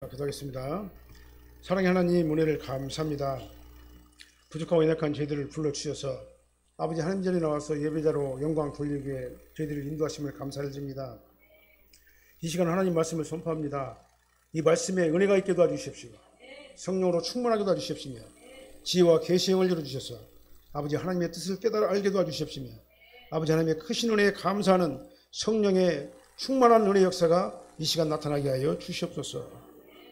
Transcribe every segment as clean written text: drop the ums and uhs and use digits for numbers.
기도하겠습니다. 사랑의 하나님, 은혜를 감사합니다. 부족하고 연약한 저희들을 불러주셔서 아버지 하나님 전에 나와서 예배자로 영광 돌리기에 저희들을 인도하심을 감사를 드립니다. 이 시간 하나님 말씀을 선포합니다. 이 말씀에 은혜가 있게 도와주십시오. 성령으로 충만하게 도와주십시며 지혜와 계시의 영을 열어주셔서 아버지 하나님의 뜻을 깨달아 알게 도와주십시며 아버지 하나님의 크신 은혜에 감사하는 성령의 충만한 은혜 역사가 이 시간 나타나게 하여 주시옵소서.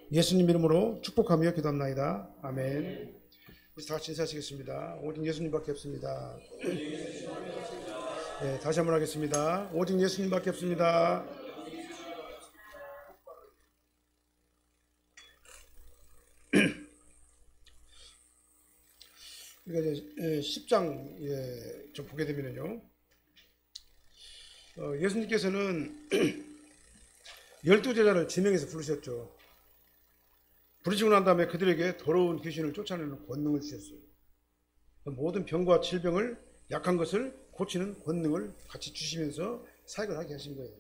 예수님 이름으로 축복하며 기도합나이다. 아멘. 우리 다 같이 인사하시겠습니다. 오직 예수님밖에 없습니다. 네, 다시 한번 하겠습니다. 오직 예수님밖에 없습니다. 우리가 이제 10장 좀 보게 되면요, 예수님께서는 12제자를 지명해서 부르셨죠. 부르시고 난 다음에 그들에게 더러운 귀신을 쫓아내는 권능을 주셨어요. 모든 병과 질병을, 약한 것을 고치는 권능을 같이 주시면서 사역을 하게 하신 거예요.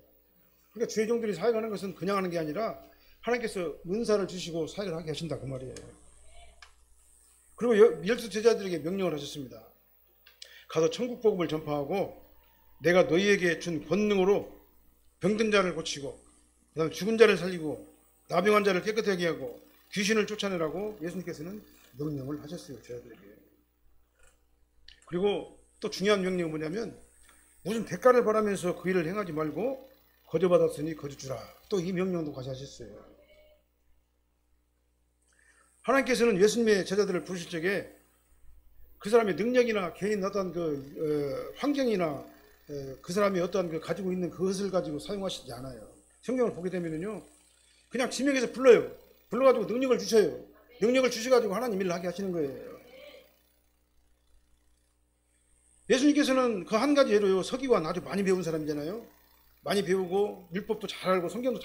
그러니까 주의 종들이 사역하는 것은 그냥 하는 게 아니라 하나님께서 은사를 주시고 사역을 하게 하신다 그 말이에요. 그리고 12제자들에게 명령을 하셨습니다. 가서 천국 복음을 전파하고 내가 너희에게 준 권능으로 병든 자를 고치고 그다음에 죽은 자를 살리고 나병한 자를 깨끗하게 하고 귀신을 쫓아내라고 예수님께서는 명령을 하셨어요. 제자들에게. 그리고 또 중요한 명령은 뭐냐면 무슨 대가를 바라면서 그 일을 행하지 말고 거저받았으니 거저주라. 또 이 명령도 같이 하셨어요. 하나님께서는 예수님의 제자들을 부르실 적에 그 사람의 능력이나 개인 어떤 환경이나 그 사람이 어떤 가지고 있는 그것을 가지고 사용하시지 않아요. 성경을 보게 되면요, 그냥 지명해서 불러요. 불러가지고 능력을 주셔요. 능력을 주셔가지고 하나님 일을 하게 하시는 거예요. 예수님께서는 그 한 가지 예로요, 서기관 아주 많이 배운 사람이잖아요. 많이 배우고 율법도 잘 알고 성경도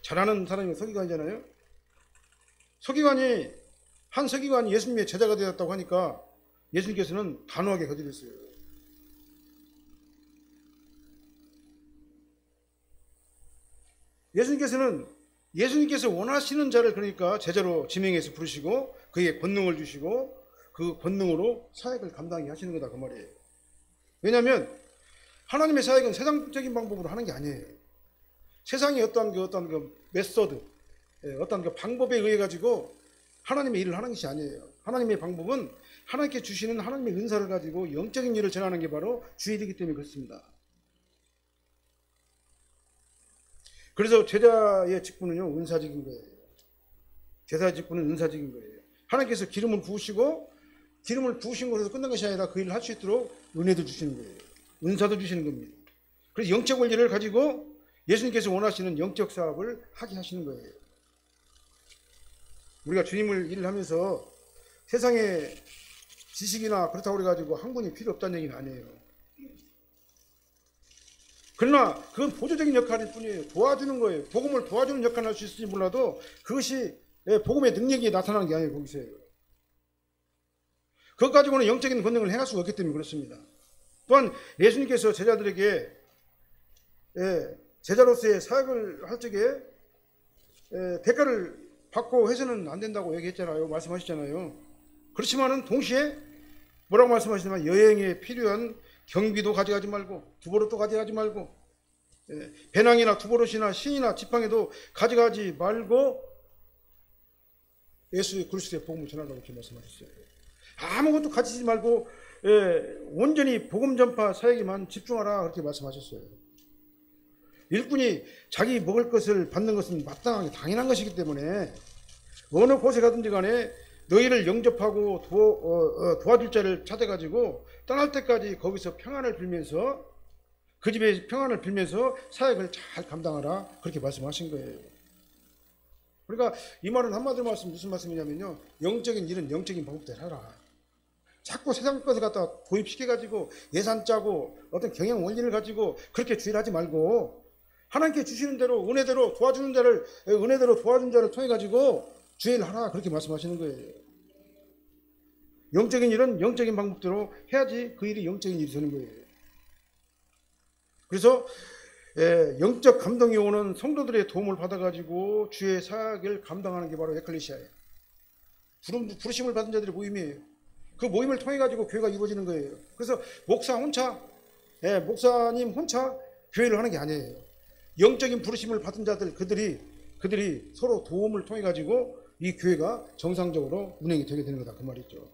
잘하는 사람이 서기관이잖아요. 한 서기관이 예수님의 제자가 되었다고 하니까 예수님께서는 단호하게 거절했어요. 예수님께서 원하시는 자를 그러니까 제자로 지명해서 부르시고 그에게 권능을 주시고 그 권능으로 사역을 감당하게 하시는 거다 그 말이에요. 왜냐하면 하나님의 사역은 세상적인 방법으로 하는 게 아니에요. 세상의 어떤 메소드, 어떤 방법에 의해 가지고 하나님의 일을 하는 것이 아니에요. 하나님의 방법은 하나님께 주시는 하나님의 은사를 가지고 영적인 일을 전하는 게 바로 주의 일이기 때문에 그렇습니다. 그래서 제자의 직분은요, 은사직인 거예요. 제자의 직분은 은사직인 거예요. 하나님께서 기름을 부으시고 기름을 부으신 것에서 끝난 것이 아니라 그 일을 할 수 있도록 은혜도 주시는 거예요. 은사도 주시는 겁니다. 그래서 영적 원리를 가지고 예수님께서 원하시는 영적 사업을 하게 하시는 거예요. 우리가 주님을 일을 하면서 세상의 지식이나 그렇다고 그래가지고 학문이 필요 없다는 얘기는 아니에요. 그러나 그건 보조적인 역할일 뿐이에요. 도와주는 거예요. 복음을 도와주는 역할을 할 수 있을지 몰라도 그것이 복음의 능력이 나타나는 게 아니에요. 거기서요. 그것 가지고는 영적인 권능을 행할 수가 없기 때문에 그렇습니다. 또한 예수님께서 제자들에게 제자로서의 사역을 할 적에 대가를 받고 해서는 안 된다고 얘기했잖아요. 말씀하셨잖아요. 그렇지만은 동시에 뭐라고 말씀하시냐면 여행에 필요한 경비도 가져가지 말고 두보릇도 가져가지 말고 배낭이나 두보릇이나 신이나 지팡이도 가져가지 말고 예수의 그리스도의 복음을 전하라고 이렇게 말씀하셨어요. 아무것도 가지지 말고 온전히 복음 전파 사역에만 집중하라 그렇게 말씀하셨어요. 일꾼이 자기 먹을 것을 받는 것은 마땅하게 당연한 것이기 때문에 어느 곳에 가든지 간에 너희를 영접하고 도와줄 자를 찾아가지고 떠날 때까지 거기서 평안을 빌면서 그 집에 평안을 빌면서 사역을 잘 감당하라 그렇게 말씀하신 거예요. 그러니까 이 말은 한마디로 말씀 무슨 말씀이냐면요, 영적인 일은 영적인 방법대로 하라. 자꾸 세상 것을 갖다 도입시켜가지고 예산 짜고 어떤 경영 원리를 가지고 그렇게 주의를 하지 말고 하나님께 주시는 대로 은혜대로 도와주는 자를 은혜대로 도와준 자를 통해 가지고 주의를 하라 그렇게 말씀하시는 거예요. 영적인 일은 영적인 방법대로 해야지 그 일이 영적인 일이 되는 거예요. 그래서 영적 감동이 오는 성도들의 도움을 받아가지고 주의 사역을 감당하는 게 바로 에클레시아예요. 부르심을 받은 자들의 모임이에요. 그 모임을 통해 가지고 교회가 이루어지는 거예요. 그래서 목사님 혼자 교회를 하는 게 아니에요. 영적인 부르심을 받은 자들, 그들이 서로 도움을 통해 가지고 이 교회가 정상적으로 운행이 되게 되는 거다, 그 말이죠.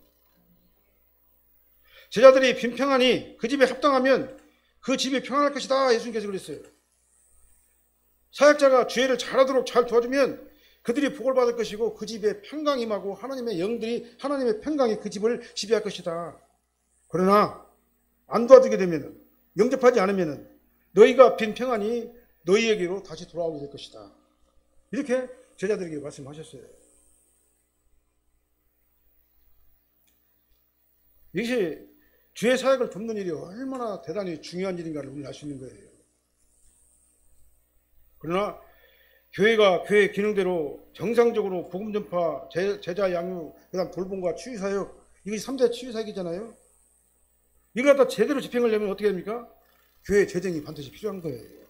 제자들이 빈평하니 그 집에 합당하면 그 집이 평안할 것이다, 예수님께서 그랬어요. 사역자가 주의를 잘하도록 잘 도와주면 그들이 복을 받을 것이고 그 집에 평강이 임하고 하나님의 영들이, 하나님의 평강이 그 집을 지배할 것이다. 그러나 안 도와주게 되면, 영접하지 않으면 너희가 빈 평안이 너희에게로 다시 돌아오게 될 것이다. 이렇게 제자들에게 말씀하셨어요. 이것이 주의 사역을 돕는 일이 얼마나 대단히 중요한 일인가를 우리는 알 수 있는 거예요. 그러나 교회가 교회의 기능대로 정상적으로 복음 전파, 제자 양육, 그다음 돌봄과 치유 사역, 이것이 3대 치유 사역이잖아요. 이걸 갖다 제대로 집행하려면 어떻게 됩니까? 교회 재정이 반드시 필요한 거예요.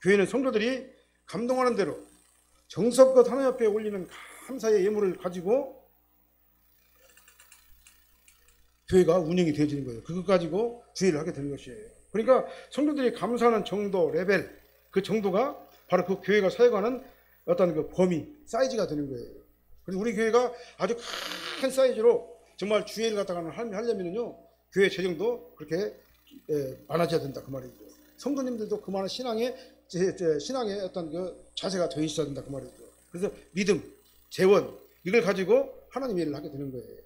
교회는 성도들이 감동하는 대로 정성껏 하나님 앞에 올리는 감사의 예물을 가지고 교회가 운영이 되어지는 거예요. 그것 가지고 주의를 하게 되는 것이에요. 그러니까 성도들이 감사하는 정도, 레벨, 그 정도가 바로 그 교회가 사역하는 어떤 그 범위, 사이즈가 되는 거예요. 그래서 우리 교회가 아주 큰 사이즈로 정말 주의를 갖다가 하려면요, 교회 재정도 그렇게 많아져야 된다, 그 말이죠. 성도님들도 그만한 신앙의 어떤 그 자세가 되어 있어야 된다, 그 말이죠. 그래서 믿음, 재원, 이걸 가지고 하나님의 일을 하게 되는 거예요.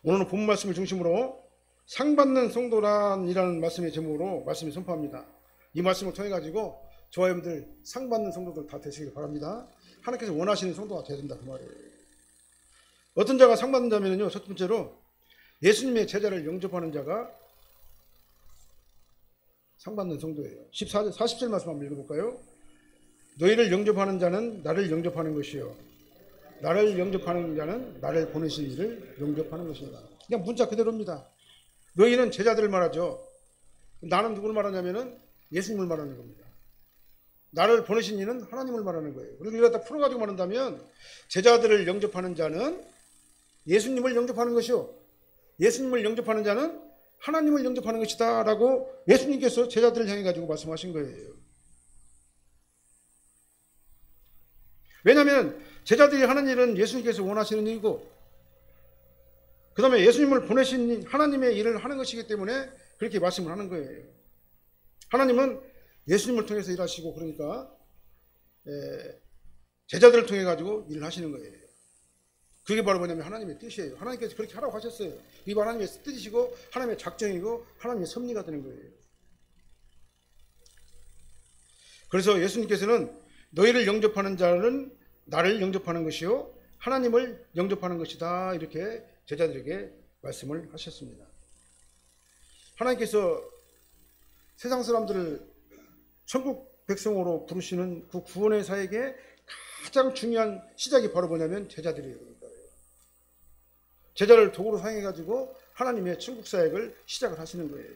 오늘은 본 말씀을 중심으로 상받는 성도란이라는 말씀의 제목으로 말씀을 선포합니다. 이 말씀을 통해 가지고 저와 여러분들 상받는 성도들 다 되시길 바랍니다. 하나님께서 원하시는 성도가 되어야 된다, 그 말이에요. 어떤 자가 상받는 자면요, 첫 번째로 예수님의 제자를 영접하는 자가 상받는 성도예요. 40절 말씀 한번 읽어볼까요? 너희를 영접하는 자는 나를 영접하는 것이요, 나를 영접하는 자는 나를 보내신 이를 영접하는 것입니다. 그냥 문자 그대로입니다. 너희는 제자들을 말하죠. 나는 누구를 말하냐면은 예수님을 말하는 겁니다. 나를 보내신 이는 하나님을 말하는 거예요. 그리고 이걸 다 풀어가지고 말한다면 제자들을 영접하는 자는 예수님을 영접하는 것이요, 예수님을 영접하는 자는 하나님을 영접하는 것이다 라고 예수님께서 제자들을 향해 가지고 말씀하신 거예요. 왜냐하면 제자들이 하는 일은 예수님께서 원하시는 일이고, 그 다음에 예수님을 보내신 하나님의 일을 하는 것이기 때문에 그렇게 말씀을 하는 거예요. 하나님은 예수님을 통해서 일하시고, 그러니까 제자들을 통해 가지고 일을 하시는 거예요. 그게 바로 뭐냐면 하나님의 뜻이에요. 하나님께서 그렇게 하라고 하셨어요. 이거 하나님의 뜻이시고 하나님의 작정이고 하나님의 섭리가 되는 거예요. 그래서 예수님께서는 너희를 영접하는 자는 나를 영접하는 것이요, 하나님을 영접하는 것이다, 이렇게 제자들에게 말씀을 하셨습니다. 하나님께서 세상 사람들을 천국 백성으로 부르시는 그 구원의 사역의 가장 중요한 시작이 바로 뭐냐면 제자들이에요. 제자를 도구로 사용해가지고 하나님의 천국 사역을 시작을 하시는 거예요.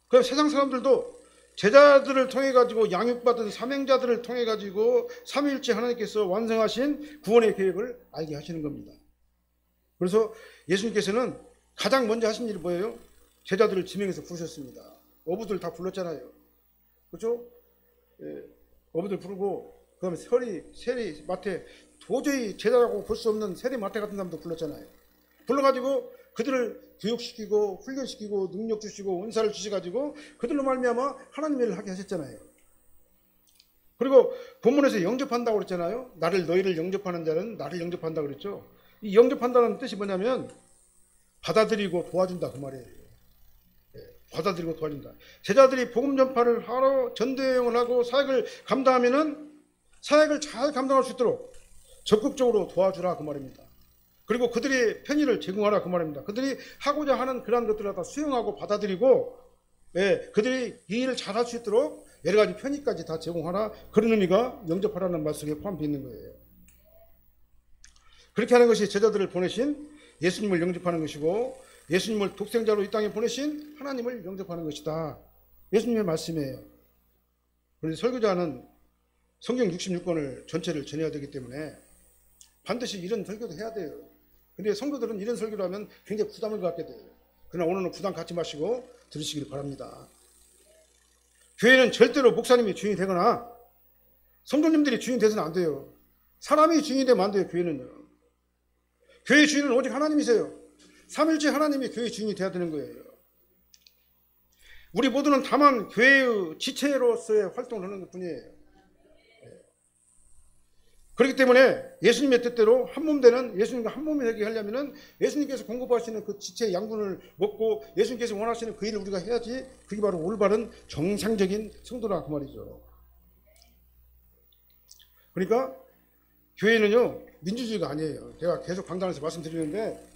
그럼 세상 사람들도 제자들을 통해 가지고 양육받은 사명자들을 통해 가지고 삼위일체 하나님께서 완성하신 구원의 계획을 알게 하시는 겁니다. 그래서 예수님께서는 가장 먼저 하신 일이 뭐예요? 제자들을 지명해서 부르셨습니다. 어부들 다 불렀잖아요. 그렇죠? 어부들 부르고, 그 다음에 세리, 마태, 도저히 제자라고 볼 수 없는 세리, 마태 같은 사람도 불렀잖아요. 불러가지고 그들을 교육시키고 훈련시키고 능력 주시고 은사를 주셔가지고 그들로 말미암아 하나님의 일을 하게 하셨잖아요. 그리고 본문에서 영접한다고 그랬잖아요. 너희를 영접하는 자는 나를 영접한다고 그랬죠. 이 영접한다는 뜻이 뭐냐면 받아들이고 도와준다, 그 말이에요. 받아들이고 도와준다. 제자들이 복음 전파를 하러 전도여행을 하고 사역을 감당하면은 사역을 잘 감당할 수 있도록 적극적으로 도와주라, 그 말입니다. 그리고 그들의 편의를 제공하라, 그 말입니다. 그들이 하고자 하는 그러한 것들을 다 수용하고 받아들이고, 그들이 이 일을 잘할 수 있도록 여러 가지 편의까지 다 제공하라, 그런 의미가 영접하라는 말씀에 포함되어 있는 거예요. 그렇게 하는 것이 제자들을 보내신 예수님을 영접하는 것이고, 예수님을 독생자로 이 땅에 보내신 하나님을 영접하는 것이다. 예수님의 말씀이에요. 그래서 설교자는 성경 66권을 전체를 전해야 되기 때문에 반드시 이런 설교도 해야 돼요. 근데 성도들은 이런 설교를 하면 굉장히 부담을 갖게 돼요. 그러나 오늘은 부담 갖지 마시고 들으시길 바랍니다. 교회는 절대로 목사님이 주인이 되거나 성도님들이 주인이 돼서는 안 돼요. 사람이 주인이 되면 안 돼요. 교회는요. 교회의 주인은 오직 하나님이세요. 삼일째 하나님이 교회의 주인이 돼야 되는 거예요. 우리 모두는 다만 교회의 지체로서의 활동을 하는 것뿐이에요. 그렇기 때문에 예수님의 뜻대로 한몸 되는 예수님과 한몸이 되게 하려면 예수님께서 공급하시는 그 지체의 양분을 먹고 예수님께서 원하시는 그 일을 우리가 해야지 그게 바로 올바른 정상적인 성도라 그 말이죠. 그러니까 교회는요 민주주의가 아니에요. 제가 계속 강단에서 말씀드리는데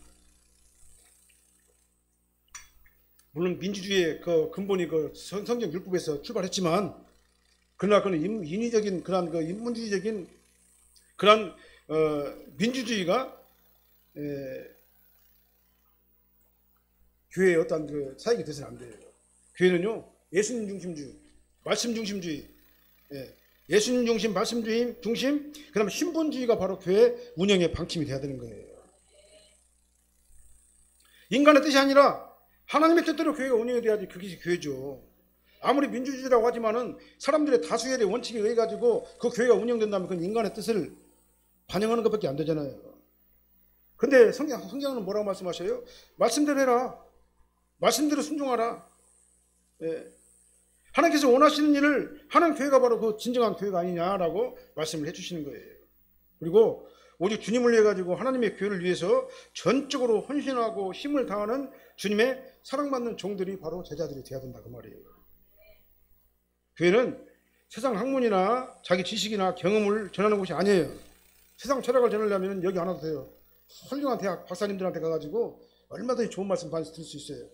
물론 민주주의의 그 근본이 그 성경 율법에서 출발했지만 그러나 그는 인위적인 그런 그 인문주의적인 그런 민주주의가 교회의 어떤 그 사역이 돼서는 안 돼요. 교회는요 예수님 중심주의, 말씀 중심주의, 예수님 중심, 말씀 중심, 그다음에 신분주의가 바로 교회 운영의 방침이 돼야 되는 거예요. 인간의 뜻이 아니라 하나님의 뜻대로 교회가 운영이 돼야지 그것이 교회죠. 아무리 민주주의라고 하지만은 사람들의 다수의 원칙에 의해 가지고 그 교회가 운영된다면 그건 인간의 뜻을 반영하는 것밖에 안 되잖아요. 근데 성경은 뭐라고 말씀하셔요? 말씀대로 해라. 말씀대로 순종하라. 하나님께서 원하시는 일을 하는 교회가 바로 그 진정한 교회가 아니냐라고 말씀을 해주시는 거예요. 그리고 오직 주님을 위해 가지고 하나님의 교회를 위해서 전적으로 헌신하고 힘을 다하는 주님의 사랑받는 종들이 바로 제자들이 되어야 된다 그 말이에요. 교회는 세상 학문이나 자기 지식이나 경험을 전하는 곳이 아니에요. 세상 철학을 전하려면 여기 안 와도 돼요. 훌륭한 대학 박사님들한테 가가지고 얼마든지 좋은 말씀 많이 들을 수 있어요.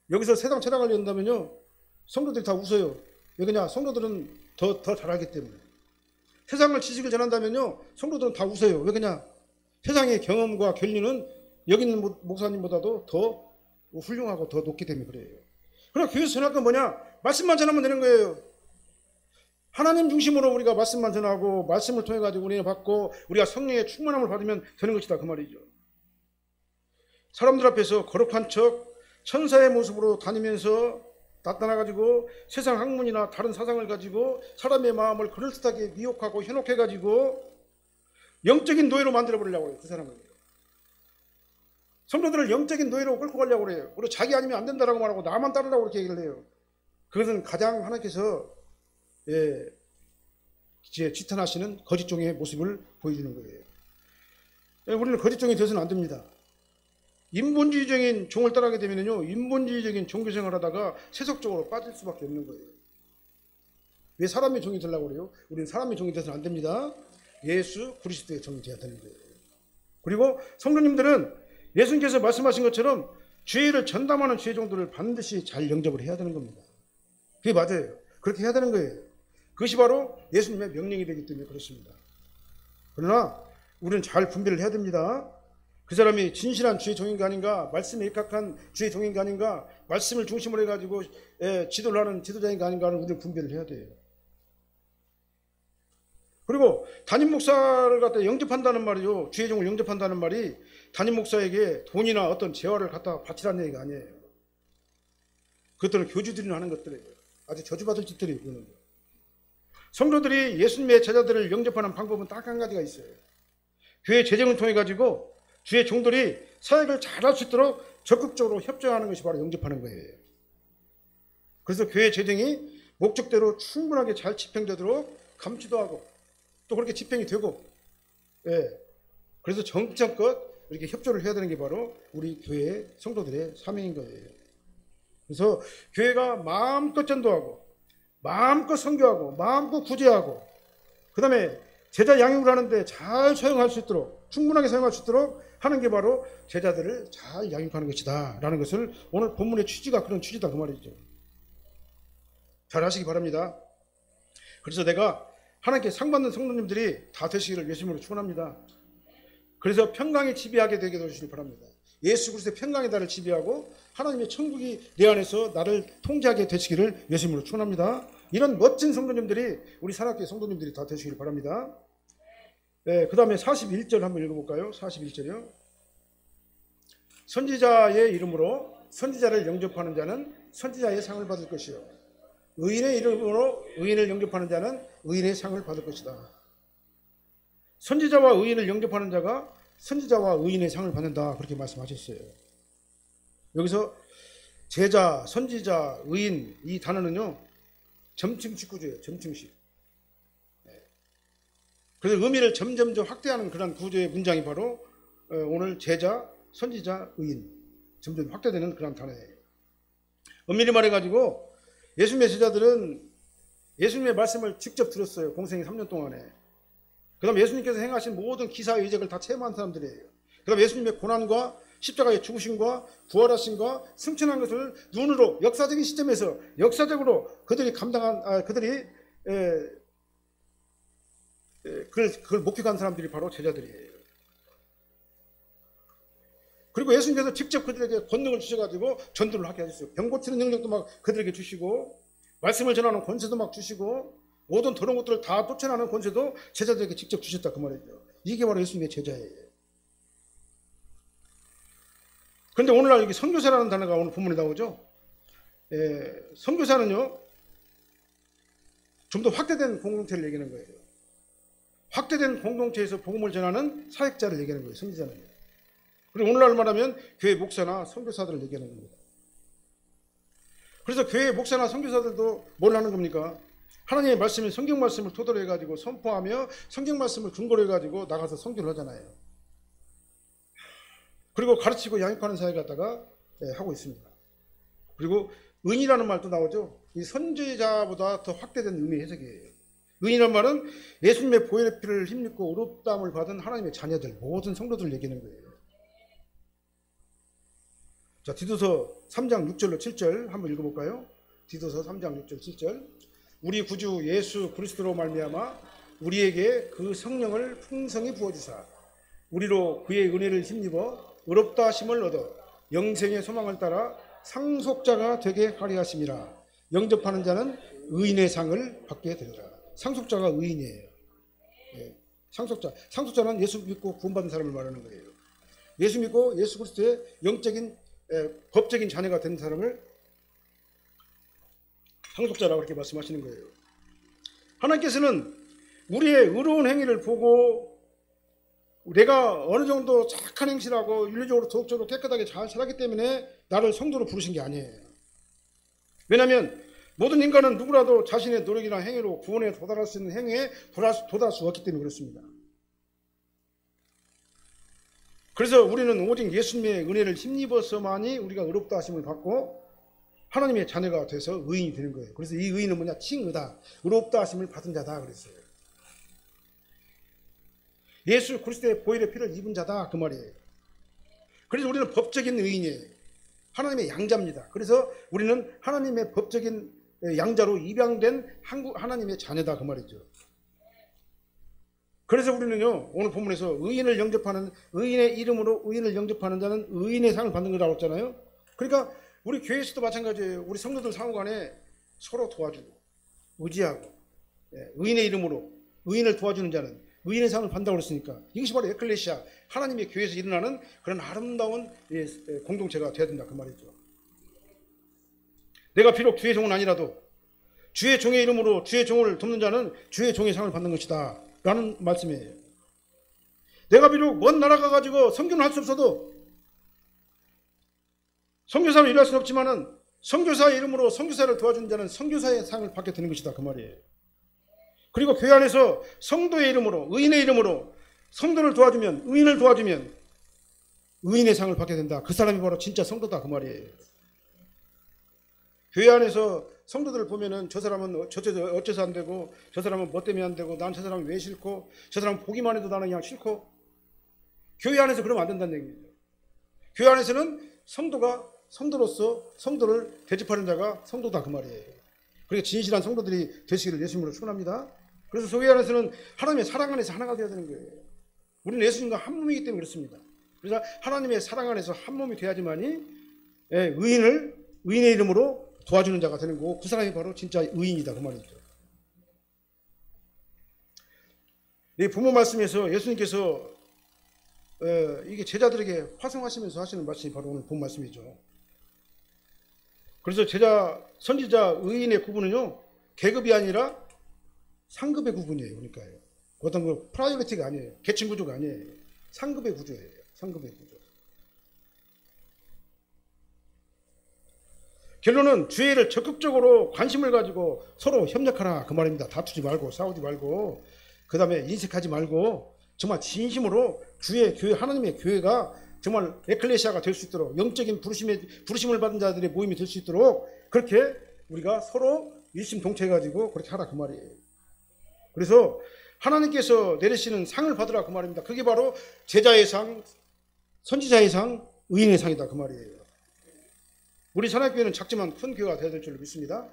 여기서 세상 철학을 연다면요 성도들이 다 웃어요. 왜 그러냐? 성도들은 더 잘 알기 때문에. 세상을 지식을 전한다면요 성도들은 다 웃어요. 왜 그러냐? 세상의 경험과 권리는 여기 있는 목사님보다도 더 훌륭하고 더 높기 때문에 그래요. 그러나 교회에서 전할 건 뭐냐? 말씀만 전하면 되는 거예요. 하나님 중심으로 우리가 말씀만 전하고 말씀을 통해 가지고 우리는 받고 우리가 성령의 충만함을 받으면 되는 것이다 그 말이죠. 사람들 앞에서 거룩한 척 천사의 모습으로 다니면서 나타나 가지고 세상 학문이나 다른 사상을 가지고 사람의 마음을 그럴듯하게 미혹하고 현혹해 가지고 영적인 노예로 만들어 버리려고 해요. 그 사람을. 성도들을 영적인 노예로 끌고 가려고 그래요. 그리고 자기 아니면 안 된다라고 말하고 나만 따르라고 그렇게 얘기를 해요. 그것은 가장 하나님께서 지탄하시는 거짓종의 모습을 보여주는 거예요. 우리는 거짓종이 되어서는 안 됩니다. 인본주의적인 종을 따르게 되면요, 인본주의적인 종교생활을 하다가 세속적으로 빠질 수밖에 없는 거예요. 왜 사람의 종이 되려고 그래요? 우리는 사람의 종이 되어서는 안 됩니다. 예수 그리스도의 종이 되어야 되는 거예요. 그리고 성도님들은 예수님께서 말씀하신 것처럼 죄를 전담하는 죄종들을 반드시 잘 영접을 해야 되는 겁니다. 그게 맞아요. 그렇게 해야 되는 거예요. 그것이 바로 예수님의 명령이 되기 때문에 그렇습니다. 그러나 우리는 잘 분별을 해야 됩니다. 그 사람이 진실한 주의 종인가 아닌가, 말씀에 입각한 주의 종인가 아닌가, 말씀을 중심으로 해가지고 지도를 하는 지도자인가 아닌가를 우리는 분별을 해야 돼요. 그리고 담임 목사를 갖다 영접한다는 말이요, 주의 종을 영접한다는 말이 담임 목사에게 돈이나 어떤 재화를 갖다 바치라는 얘기가 아니에요. 그것들은 교주들이 하는 것들이에요. 아주 저주받을 짓들이 그러는 거예요. 성도들이 예수님의 제자들을 영접하는 방법은 딱 한 가지가 있어요. 교회 재정을 통해 가지고 주의 종들이 사역을 잘할 수 있도록 적극적으로 협조하는 것이 바로 영접하는 거예요. 그래서 교회 재정이 목적대로 충분하게 잘 집행되도록 감시도 하고 또 그렇게 집행이 되고, 그래서 정성껏 이렇게 협조를 해야 되는 게 바로 우리 교회 성도들의 사명인 거예요. 그래서 교회가 마음껏 전도하고 마음껏 선교하고 마음껏 구제하고 그 다음에 제자 양육을 하는데 잘 사용할 수 있도록 충분하게 사용할 수 있도록 하는 게 바로 제자들을 잘 양육하는 것이다 라는 것을 오늘 본문의 취지가 그런 취지다 그 말이죠. 잘 하시기 바랍니다. 그래서 내가 하나님께 상받는 성도님들이 다 되시기를 예수님으로 축원합니다. 그래서 평강이 지배하게 되게 해주시기 바랍니다. 예수 그리스도의 평강이 나를 지배하고 하나님의 천국이 내 안에서 나를 통제하게 되시기를 예수님으로 축원합니다. 이런 멋진 성도님들이 우리 산악교회 성도님들이 다 되시기를 바랍니다. 그 다음에 41절 한번 읽어볼까요? 41절이요. 선지자의 이름으로 선지자를 영접하는 자는 선지자의 상을 받을 것이요 의인의 이름으로 의인을 영접하는 자는 의인의 상을 받을 것이다. 선지자와 의인을 영접하는 자가 선지자와 의인의 상을 받는다, 그렇게 말씀하셨어요. 여기서 제자, 선지자, 의인, 이 단어는요 점층식 구조예요. 점층식. 그래서 의미를 점점 확대하는 그런 구조의 문장이 바로 오늘 제자, 선지자, 의인, 점점 확대되는 그런 단어예요. 엄밀히 말해가지고 예수님의 제자들은 예수님의 말씀을 직접 들었어요. 공생의 3년 동안에. 그 다음 예수님께서 행하신 모든 기사의 이적을 다 체험한 사람들이에요. 그 다음 예수님의 고난과 십자가의 죽으심과 부활하심과 승천한 것을 눈으로 역사적인 시점에서 역사적으로 그들이 그걸 목격한 사람들이 바로 제자들이에요. 그리고 예수님께서 직접 그들에게 권능을 주셔가지고 전도를 하게 하셨어요. 병 고치는 능력도 막 그들에게 주시고 말씀을 전하는 권세도 막 주시고 모든 더러운 것들을 다 쫓아내는 권세도 제자들에게 직접 주셨다, 그 말이죠. 이게 바로 예수님의 제자예요. 그런데 오늘날 여기 선교사라는 단어가 오늘 본문에 나오죠. 선교사는요 좀 더 확대된 공동체를 얘기하는 거예요. 확대된 공동체에서 복음을 전하는 사역자를 얘기하는 거예요. 선지자는. 그리고 오늘날 말하면 교회 목사나 선교사들을 얘기하는 겁니다. 그래서 교회 목사나 선교사들도 뭘 하는 겁니까? 하나님의 말씀인 성경 말씀을 토대로 해가지고 선포하며 성경 말씀을 근거로 해가지고 나가서 선교를 하잖아요. 그리고 가르치고 양육하는 사회 갖다가 하고 있습니다. 그리고 의인이라는 말도 나오죠. 이 선지자보다 더 확대된 의미의 해석이에요. 의인이라는 말은 예수님의 보혈의 피를 힘입고 의롭다함을 받은 하나님의 자녀들, 모든 성도들을 얘기하는 거예요. 자, 디도서 3장 6절로 7절 한번 읽어볼까요? 디도서 3장 6절 7절. 우리 구주 예수 그리스도로 말미암아 우리에게 그 성령을 풍성히 부어주사 우리로 그의 은혜를 힘입어 의롭다 하심을 얻어 영생의 소망을 따라 상속자가 되게 하려 하심이라. 영접하는 자는 의인의 상을 받게 되리라. 상속자가 의인이에요. 상속자는 예수 믿고 구원받은 사람을 말하는 거예요. 예수 믿고 예수 그리스도의 영적인 법적인 자녀가 된 사람을 상속자라고 그렇게 말씀하시는 거예요. 하나님께서는 우리의 의로운 행위를 보고 내가 어느 정도 착한 행실을 하고 윤리적으로 도덕적으로 깨끗하게 잘 살았기 때문에 나를 성도로 부르신 게 아니에요. 왜냐하면 모든 인간은 누구라도 자신의 노력이나 행위로 구원에 도달할 수 있는 행위에 도달할 수 없기 때문에 그렇습니다. 그래서 우리는 오직 예수님의 은혜를 힘입어서만이 우리가 의롭다 하심을 받고 하나님의 자녀가 돼서 의인이 되는 거예요. 그래서 이 의인은 뭐냐? 칭의다. 의롭다 하심을 받은 자다 그랬어요. 예수 그리스도의 보혈의 피를 입은 자다, 그 말이에요. 그래서 우리는 법적인 의인이에요. 하나님의 양자입니다. 그래서 우리는 하나님의 법적인 양자로 입양된 하나님의 자녀다, 그 말이죠. 그래서 우리는요 오늘 본문에서 의인을 영접하는, 의인의 이름으로 의인을 영접하는 자는 의인의 상을 받는 거라고 했잖아요. 그러니까 우리 교회에서도 마찬가지예요. 우리 성도들 상호간에 서로 도와주고 의지하고 의인의 이름으로 의인을 도와주는 자는 의인의 상을 받는다고 그랬으니까 이것이 바로 에클레시아, 하나님의 교회에서 일어나는 그런 아름다운 공동체가 되어야 된다, 그 말이죠. 내가 비록 주의 종은 아니라도 주의 종의 이름으로 주의 종을 돕는 자는 주의 종의 상을 받는 것이다 라는 말씀이에요. 내가 비록 먼 나라 가가지고 선교는 할 수 없어도 선교사로 일할 수는 없지만은 선교사의 이름으로 선교사를 도와주는 자는 선교사의 상을 받게 되는 것이다, 그 말이에요. 그리고 교회 안에서 성도의 이름으로 의인의 이름으로 성도를 도와주면, 의인을 도와주면 의인의 상을 받게 된다. 그 사람이 바로 진짜 성도다, 그 말이에요. 교회 안에서 성도들을 보면은 저 사람은 어째서 안 되고 저 사람은 뭐 때문에 안 되고 난 저 사람이 왜 싫고 저 사람은 보기만 해도 나는 그냥 싫고, 교회 안에서 그러면 안 된다는 얘기입니다. 교회 안에서는 성도가 성도로서 성도를 대접하는 자가 성도다, 그 말이에요. 그러니까 진실한 성도들이 되시기를 예수님으로 축원합니다. 그래서 교회 안에서는 하나님의 사랑 안에서 하나가 되어야 되는 거예요. 우리는 예수님과 한 몸이기 때문에 그렇습니다. 그래서 하나님의 사랑 안에서 한 몸이 돼야지만이 의인의 이름으로 도와주는 자가 되는 거고, 그 사람이 바로 진짜 의인이다 그 말이죠. 이 부모 말씀에서 예수님께서 이게 제자들에게 화성하시면서 하시는 말씀이 바로 오늘 본 말씀이죠. 그래서 선지자, 의인의 구분은요, 계급이 아니라 상급의 구분이에요. 그러니까요. 어떤 그 프라이어리티가 아니에요. 계층 구조가 아니에요. 상급의 구조예요. 상급의 구조. 결론은 주의를 적극적으로 관심을 가지고 서로 협력하라 그 말입니다. 다투지 말고 싸우지 말고, 그 다음에 인색하지 말고, 정말 진심으로 주의 교회, 하나님의 교회가 정말 에클레시아가 될 수 있도록, 영적인 부르심을 받은 자들의 모임이 될 수 있도록 그렇게 우리가 서로 일심동체해가지고 그렇게 하라 그 말이에요. 그래서 하나님께서 내리시는 상을 받으라 그 말입니다. 그게 바로 제자의 상, 선지자의 상, 의인의 상이다 그 말이에요. 우리 산악교회는 작지만 큰 교회가 되어야 될 줄로 믿습니다.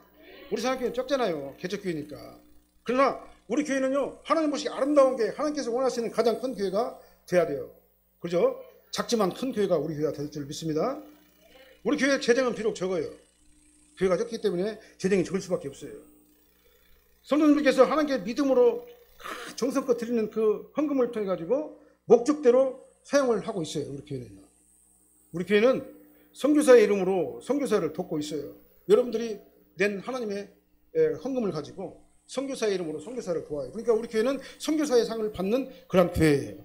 우리 산악교회는 적잖아요. 개척교회니까. 그러나 우리 교회는요, 하나님 보시기 아름다운 게, 하나님께서 원하시는 가장 큰 교회가 돼야 돼요. 그죠? 작지만 큰 교회가 우리 교회가 될 줄 믿습니다. 우리 교회 재정은 비록 적어요. 교회가 적기 때문에 재정이 적을 수밖에 없어요. 성도님들께서 하나님께 믿음으로 정성껏 드리는 그 헌금을 통해 가지고 목적대로 사용을 하고 있어요. 우리 교회는 선교사의 이름으로 선교사를 돕고 있어요. 여러분들이 낸 하나님의 헌금을 가지고 선교사의 이름으로 선교사를 도와요. 그러니까 우리 교회는 선교사의 상을 받는 그런 교회예요.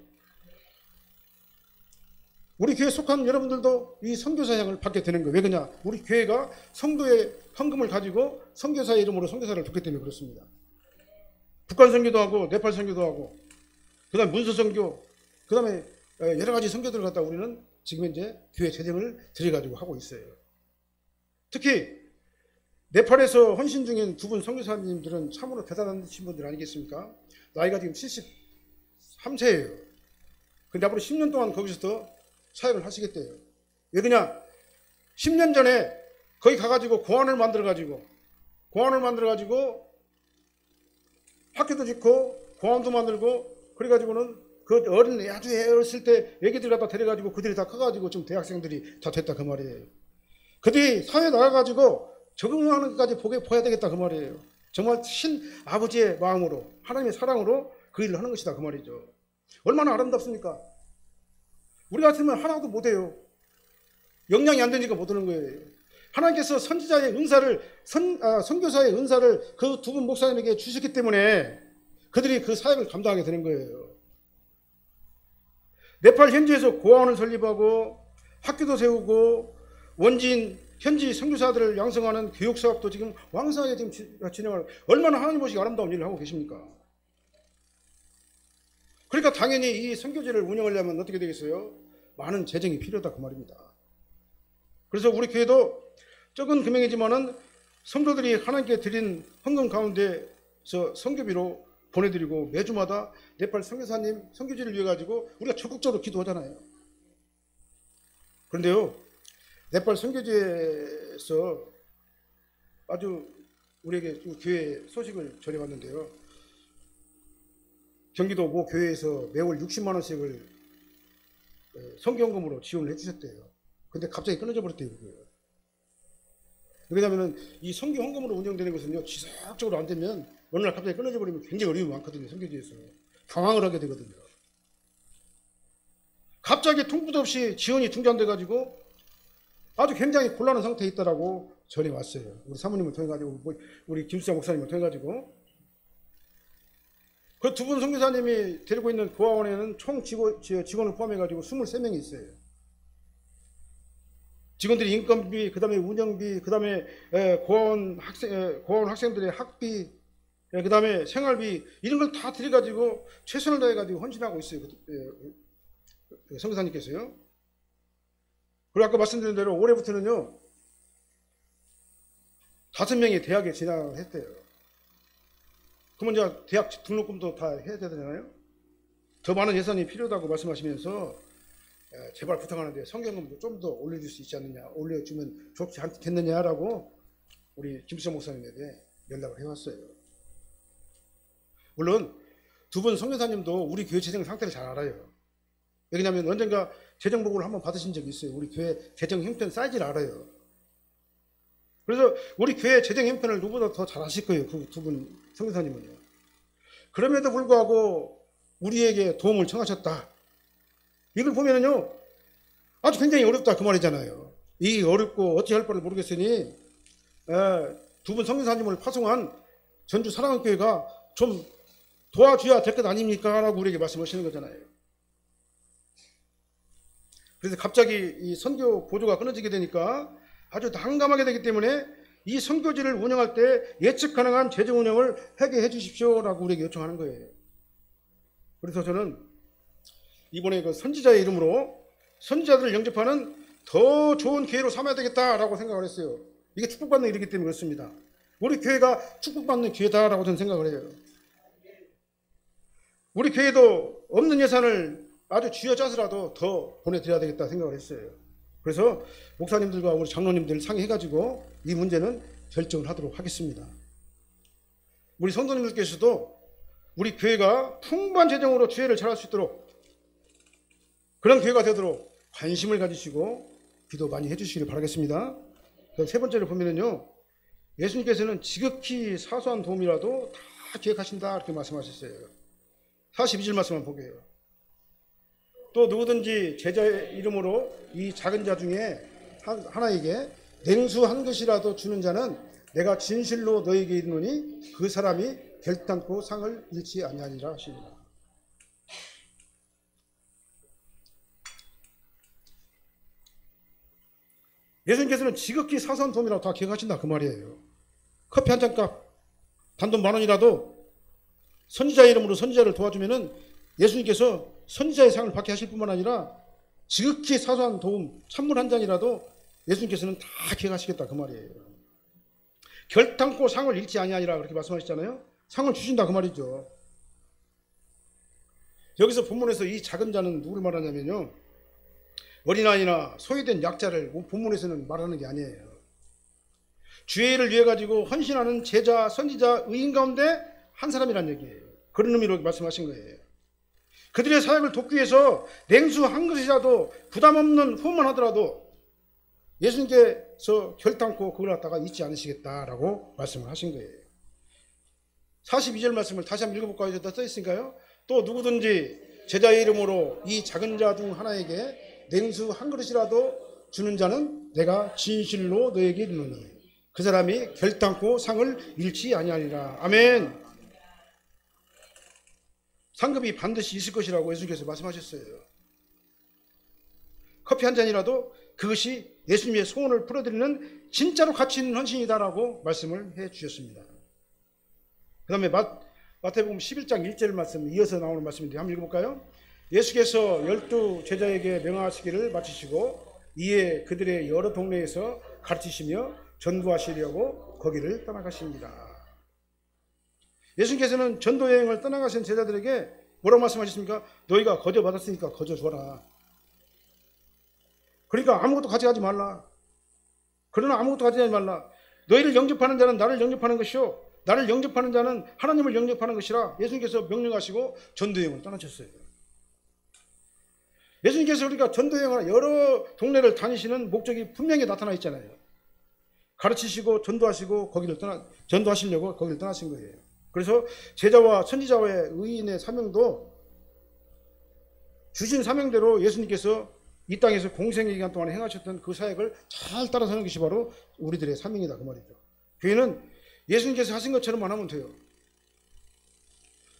우리 교회에 속한 여러분들도 이 선교사의 상을 받게 되는 거예요. 왜 그러냐? 우리 교회가 성도의 헌금을 가지고 선교사의 이름으로 선교사를 돕기 때문에 그렇습니다. 북한 선교도 하고 네팔 선교도 하고, 그 다음에 문서 선교, 그 다음에 여러 가지 선교들을 갖다 우리는 지금 이제 교회 재정을 들여가지고 하고 있어요. 특히 네팔에서 헌신 중인 두 분 선교사님들은 참으로 대단하신 분들 아니겠습니까? 나이가 지금 73세예요. 근데 앞으로 10년 동안 거기서 사역을 하시겠대요. 왜 그러냐? 10년 전에 거기 가가지고 고아원을 만들어가지고 학교도 짓고 고아원도 만들고, 그래가지고는 그 아주 어렸을 때 애기들 갖다 데려가지고 그들이 다 커가지고 지금 대학생들이 다 됐다 그 말이에요. 그들이 사회에 나가가지고 적응하는 것까지 봐야 되겠다 그 말이에요. 정말 신 아버지의 마음으로, 하나님의 사랑으로 그 일을 하는 것이다 그 말이죠. 얼마나 아름답습니까? 우리 같으면 하나도 못해요. 역량이 안 되니까 못하는 거예요. 하나님께서 선지자의 은사를, 선교사의 은사를 그 두 분 목사님에게 주셨기 때문에 그들이 그 사역을 감당하게 되는 거예요. 네팔 현지에서 고아원을 설립하고 학교도 세우고 현지 선교사들을 양성하는 교육 사업도 지금 왕성하게 지금 진행하는, 얼마나 하나님 보시기 아름다운 일을 하고 계십니까? 그러니까 당연히 이 선교제를 운영하려면 어떻게 되겠어요? 많은 재정이 필요하다 그 말입니다. 그래서 우리 교회도 적은 금액이지만은 성도들이 하나님께 드린 헌금 가운데서 선교비로 보내드리고, 매주마다 네팔 선교사님 선교지를 위해 가지고 우리가 적극적으로 기도하잖아요. 그런데요, 네팔 선교지에서 아주 우리에게 교회 소식을 전해왔는데요, 경기도 모 교회에서 매월 60만 원씩을 선교헌금으로 지원을 해주셨대요. 근데 갑자기 끊어져 버렸대요. 왜냐하면 이 선교헌금으로 운영되는 것은요, 지속적으로 안 되면 어느 날 갑자기 끊어져 버리면 굉장히 어려움이 많거든요. 선교지에서 당황을 하게 되거든요. 갑자기 통보도 없이 지원이 중단돼 가지고 아주 굉장히 곤란한 상태에 있다라고 전해 왔어요. 우리 사모님을 통해 가지고, 우리 김수자 목사님을 통해 가지고. 그 두 분 선교사님이 데리고 있는 고아원에는 총 직원을 포함해 가지고 23명이 있어요. 직원들이 인건비, 그 다음에 운영비, 그 다음에 고아원 학생들의 학비, 그 다음에 생활비, 이런 걸 다 들여가지고 최선을 다해가지고 헌신하고 있어요. 선교사님께서요. 그리고 아까 말씀드린 대로 올해부터는요, 5명이 대학에 진학을 했대요. 그러면 이제 대학 등록금도 다 해야 되잖아요. 더 많은 예산이 필요하다고 말씀하시면서 제발 부탁하는데 성경금도 좀 더 올려줄 수 있지 않느냐, 올려주면 좋지 않겠느냐라고 우리 김수정 목사님에게 연락을 해왔어요. 물론 두 분 선교사님도 우리 교회 재정 상태를 잘 알아요. 왜냐하면 언젠가 재정 보고를 한번 받으신 적이 있어요. 우리 교회 재정 형편 사이즈를 알아요. 그래서 우리 교회 재정 형편을 누구보다 더 잘 아실 거예요. 그 두 분 선교사님은요. 그럼에도 불구하고 우리에게 도움을 청하셨다. 이걸 보면은요, 아주 굉장히 어렵다 그 말이잖아요. 이 어렵고 어찌 할 바를 모르겠으니 두 분 선교사님을 파송한 전주 사랑한교회가 좀 도와줘야 될 것 아닙니까? 라고 우리에게 말씀하시는 거잖아요. 그래서 갑자기 이 선교 보조가 끊어지게 되니까 아주 난감하게 되기 때문에 이 선교지를 운영할 때 예측 가능한 재정 운영을 하게 해 주십시오라고 우리에게 요청하는 거예요. 그래서 저는 이번에 그 선지자의 이름으로 선지자들을 영접하는 더 좋은 기회로 삼아야 되겠다라고 생각을 했어요. 이게 축복받는 일이기 때문에 그렇습니다. 우리 교회가 축복받는 기회다라고 저는 생각을 해요. 우리 교회도 없는 예산을 아주 쥐어짜서라도 더 보내드려야 되겠다 생각을 했어요. 그래서 목사님들과 우리 장로님들 상의해가지고 이 문제는 결정을 하도록 하겠습니다. 우리 성도님들께서도 우리 교회가 풍부한 재정으로 주회를 잘할 수 있도록 그런 교회가 되도록 관심을 가지시고 기도 많이 해주시기를 바라겠습니다. 세 번째로 보면은요, 예수님께서는 지극히 사소한 도움이라도 다 기획하신다 이렇게 말씀하셨어요. 42절 말씀만 보게요. 또 누구든지 제자의 이름으로 이 작은 자 중에 하나에게 냉수 한 것이라도 주는 자는 내가 진실로 너에게 이르노니 그 사람이 결단코 상을 잃지 아니하리라 하시니라. 예수님께서는 지극히 사소한 도움이라도 다 기억하신다 그 말이에요. 커피 한 잔 값 단돈 10,000원이라도 선지자의 이름으로 선지자를 도와주면은 예수님께서 선지자의 상을 받게 하실 뿐만 아니라 지극히 사소한 도움 찬물 한 잔이라도 예수님께서는 다 기억하시겠다 그 말이에요. 결단코 상을 잃지 아니하니라 그렇게 말씀하셨잖아요. 상을 주신다 그 말이죠. 여기서 본문에서 이 작은 자는 누구를 말하냐면요, 어린아이나 소외된 약자를 본문에서는 말하는 게 아니에요. 주의 일을 위해 가지고 헌신하는 제자, 선지자, 의인 가운데 한 사람이란 얘기예요. 그런 의미로 말씀하신 거예요. 그들의 사역을 돕기 위해서 냉수 한 그릇이라도 부담 없는 후원만 하더라도 예수님께서 결단코 그걸 갖다가 잊지 않으시겠다라고 말씀을 하신 거예요. 42절 말씀을 다시 한번 읽어볼까요? 여기다 써 있으니까요. 또 누구든지 제자의 이름으로 이 작은 자 중 하나에게 냉수 한 그릇이라도 주는 자는 내가 진실로 너에게 이르노니 그 사람이 결단코 상을 잃지 아니하리라. 아멘. 상급이 반드시 있을 것이라고 예수님께서 말씀하셨어요. 커피 한 잔이라도 그것이 예수님의 소원을 풀어드리는 진짜로 가치 있는 헌신이다라고 말씀을 해 주셨습니다. 그 다음에 마태복음 11장 1절 말씀 이어서 나오는 말씀인데 한번 읽어볼까요? 예수께서 12 제자에게 명하시기를 마치시고 이에 그들의 여러 동네에서 가르치시며 전도하시려고 거기를 떠나가십니다. 예수님께서는 전도 여행을 떠나가신 제자들에게 뭐라고 말씀하셨습니까? 너희가 거저 받았으니까 거저 줘라. 그러니까 아무것도 가져가지 말라. 그러나 아무것도 가져가지 말라. 너희를 영접하는 자는 나를 영접하는 것이요 나를 영접하는 자는 하나님을 영접하는 것이라 예수님께서 명령하시고 전도 여행을 떠나셨어요. 예수님께서 우리가 전도 여행을 여러 동네를 다니시는 목적이 분명히 나타나 있잖아요. 가르치시고 전도하시고 전도하시려고 거기를 떠나신 거예요. 그래서 제자와 선지자와의 의인의 사명도 주신 사명대로 예수님께서 이 땅에서 공생의 기간 동안 행하셨던 그 사역을 잘 따라서는 것이 바로 우리들의 사명이다 그 말이죠. 교회는 예수님께서 하신 것처럼만 하면 돼요.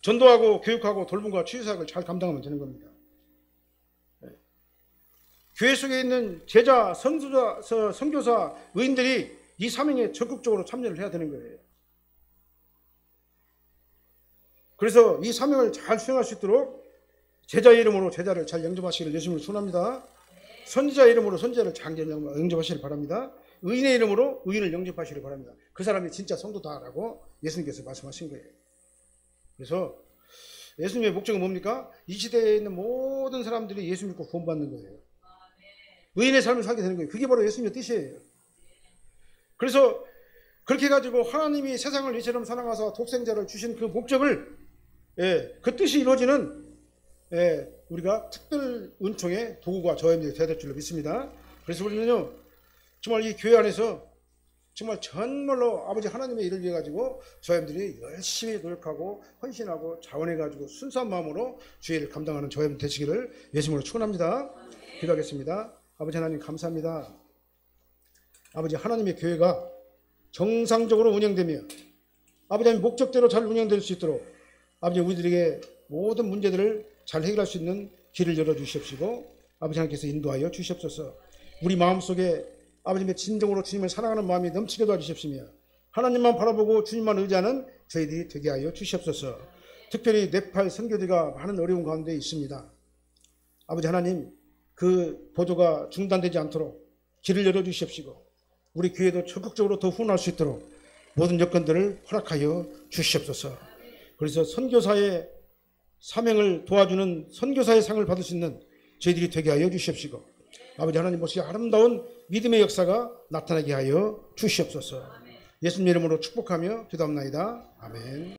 전도하고 교육하고 돌봄과 치유 사역을 잘 감당하면 되는 겁니다. 교회 속에 있는 제자, 선교사, 의인들이 이 사명에 적극적으로 참여를 해야 되는 거예요. 그래서 이 사명을 잘 수행할 수 있도록 제자의 이름으로 제자를 잘 영접하시기를 예수님을 소원합니다. 선지자의 이름으로 선지자를 잘 영접하시기를 바랍니다. 의인의 이름으로 의인을 영접하시기를 바랍니다. 그 사람이 진짜 성도다라고 예수님께서 말씀하신 거예요. 그래서 예수님의 목적은 뭡니까? 이 시대에 있는 모든 사람들이 예수 믿고 구원받는 거예요. 의인의 삶을 살게 되는 거예요. 그게 바로 예수님의 뜻이에요. 그래서 그렇게 해가지고 하나님이 세상을 이처럼 사랑하사 독생자를 주신 그 목적을 그 뜻이 이루어지는 우리가 특별 은총의 도구가 저희들이 되야 될 줄로 믿습니다. 그래서 우리는요, 정말 이 교회 안에서 정말 정말로 아버지 하나님의 일을 위해 가지고 저희들이 열심히 노력하고 헌신하고 자원해 가지고 순수한 마음으로 주의 일을 감당하는 저희들 되시기를 예수님으로 축원합니다. 기도하겠습니다. 아버지 하나님 감사합니다. 아버지 하나님의 교회가 정상적으로 운영되며 아버지 하나님 목적대로 잘 운영될 수 있도록 아버지 우리들에게 모든 문제들을 잘 해결할 수 있는 길을 열어주시옵시고 아버지 하나님께서 인도하여 주시옵소서. 우리 마음속에 아버지의 진정으로 주님을 사랑하는 마음이 넘치게 도와주십시며 하나님만 바라보고 주님만 의지하는 저희들이 되게 하여 주시옵소서. 특별히 네팔 선교지가 많은 어려운 가운데 있습니다. 아버지 하나님 그 보도가 중단되지 않도록 길을 열어주시옵시고 우리 교회도 적극적으로 더 후원할 수 있도록 모든 여건들을 허락하여 주시옵소서. 그래서 선교사의 사명을 도와주는 선교사의 상을 받을 수 있는 저희들이 되게 하여 주시옵시고 아버지 하나님 모시기 아름다운 믿음의 역사가 나타나게 하여 주시옵소서. 예수님 이름으로 축복하며 기도합나이다. 아멘.